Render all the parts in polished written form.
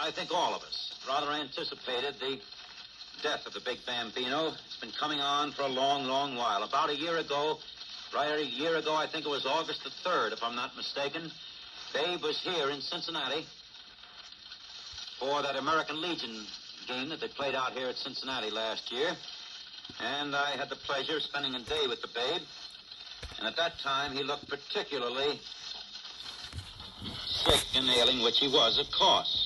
I think all of us rather anticipated the death of the big Bambino. It's been coming on for a long, long while. About a year ago, I think it was August the 3rd, if I'm not mistaken, Babe was here in Cincinnati for that American Legion game that they played out here at Cincinnati last year. And I had the pleasure of spending a day with the Babe. And at that time, he looked particularly sick and ailing, which he was, of course.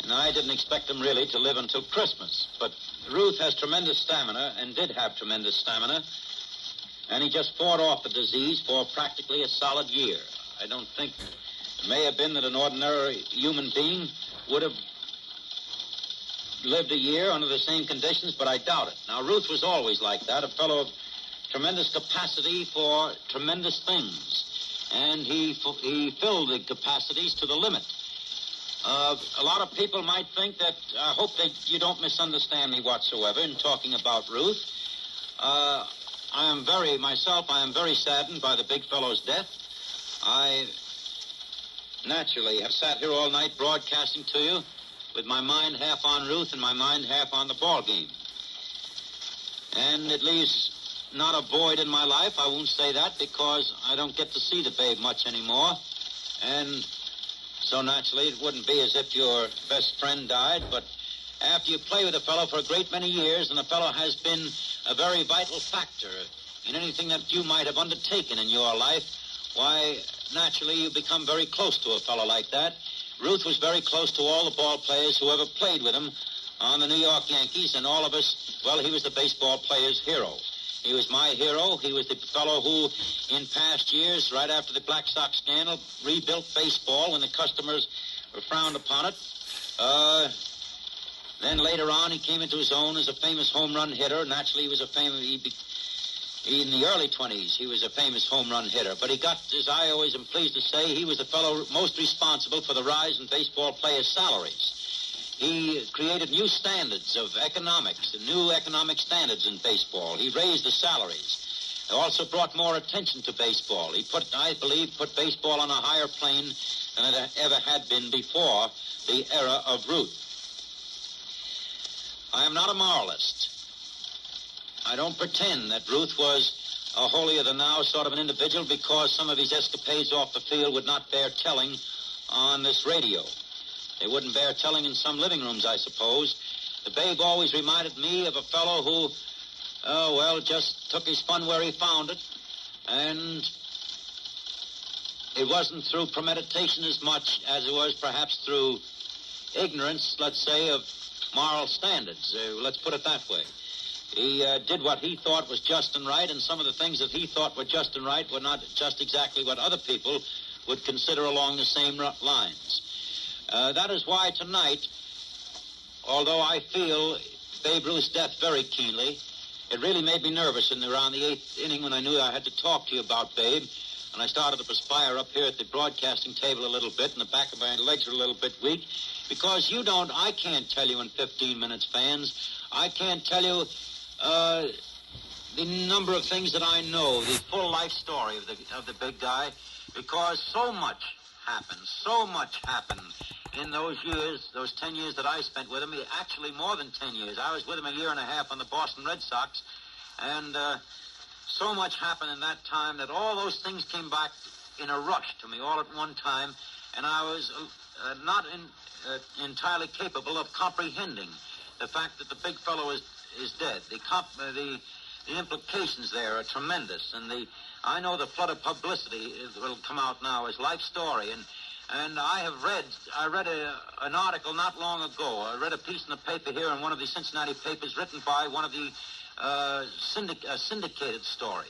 And I didn't expect him really to live until Christmas. But Ruth has tremendous stamina and did have tremendous stamina. And he just fought off the disease for practically a solid year. I don't think it may have been that an ordinary human being would have lived a year under the same conditions, but I doubt it. Now, Ruth was always like that, a fellow of tremendous capacity for tremendous things. And he filled the capacities to the limit. A lot of people might think that, I hope that you don't misunderstand me whatsoever in talking about Ruth. I am very saddened by the big fellow's death. I naturally have sat here all night broadcasting to you with my mind half on Ruth and my mind half on the ball game. And it leaves not a void in my life. I won't say that because I don't get to see the Babe much anymore. And so naturally it wouldn't be as if your best friend died, but after you play with a fellow for a great many years and the fellow has been a very vital factor in anything that you might have undertaken in your life, why, naturally, you become very close to a fellow like that. Ruth was very close to all the ball players who ever played with him on the New York Yankees, and all of us, well, he was the baseball player's hero. He was my hero. He was the fellow who, in past years, right after the Black Sox scandal, rebuilt baseball when the customers were frowned upon it. Then later on, he came into his own as a famous home run hitter. Naturally, he was in the early 20s, he was a famous home run hitter. But he got, as I always am pleased to say, he was the fellow most responsible for the rise in baseball players' salaries. He created new standards of economics, new economic standards in baseball. He raised the salaries. He also brought more attention to baseball. He I believe, put baseball on a higher plane than it ever had been before the era of Ruth. I am not a moralist. I don't pretend that Ruth was a holier-than-thou sort of an individual because some of his escapades off the field would not bear telling on this radio. They wouldn't bear telling in some living rooms, I suppose. The Babe always reminded me of a fellow who, just took his fun where he found it. And it wasn't through premeditation as much as it was perhaps through ignorance, let's say, of moral standards. Let's put it that way. He did what he thought was just and right, and some of the things that he thought were just and right were not just exactly what other people would consider along the same lines. That is why tonight, although I feel Babe Ruth's death very keenly, it really made me nervous around the 8th inning when I knew I had to talk to you about Babe, and I started to perspire up here at the broadcasting table a little bit, and the back of my legs are a little bit weak, because I can't tell you in 15 minutes, fans, I can't tell you the number of things that I know, the full life story of the big guy, because so much happened in those years, those 10 years that I spent with him. Actually, more than 10 years. I was with him a year and a half on the Boston Red Sox, and so much happened in that time that all those things came back in a rush to me all at one time, and I was not entirely capable of comprehending the fact that the big fellow is dead. The implications there are tremendous, and I know the flood of publicity will come out now as life story, and I read an article not long ago. I read a piece in the paper here in one of the Cincinnati papers written by one of the syndicated story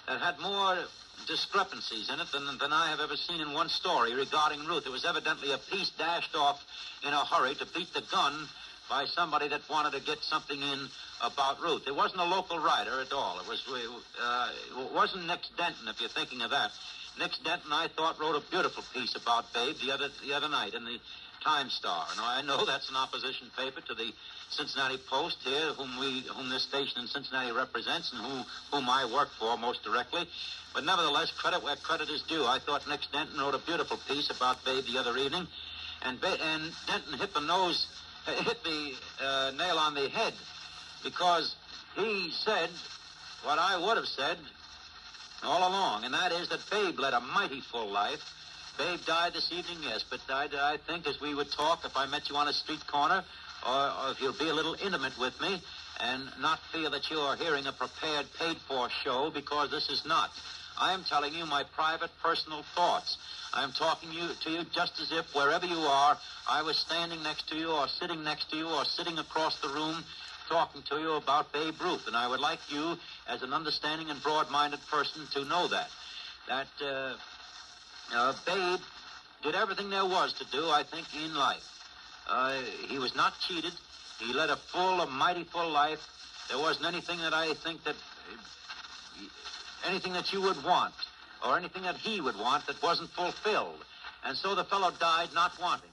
that had more discrepancies in it than I have ever seen in one story regarding Ruth. It was evidently a piece dashed off in a hurry to beat the gun by somebody that wanted to get something in about Ruth. It wasn't a local writer at all. It wasn't Nick Denton, if you're thinking of that. Nick Denton, I thought, wrote a beautiful piece about Babe the other night in the Time-Star. Now, I know that's an opposition paper to the Cincinnati Post here, whom this station in Cincinnati represents and whom I work for most directly. But nevertheless, credit where credit is due. I thought Nick Denton wrote a beautiful piece about Babe the other evening. And Denton hit the nail on the head, because he said what I would have said all along, and that is that Babe led a mighty full life. Babe died this evening, yes, but died, I think, as we would talk, if I met you on a street corner, or if you'll be a little intimate with me and not feel that you are hearing a prepared, paid-for show, because this is not. I am telling you my private, personal thoughts. I am talking to you just as if, wherever you are, I was standing next to you or sitting next to you or sitting across the room talking to you about Babe Ruth. And I would like you, as an understanding and broad-minded person, to know that Babe did everything there was to do, I think, in life. He was not cheated. He led a mighty full life. There wasn't anything that I think that... anything that you would want, or anything that he would want that wasn't fulfilled. And so the fellow died not wanting.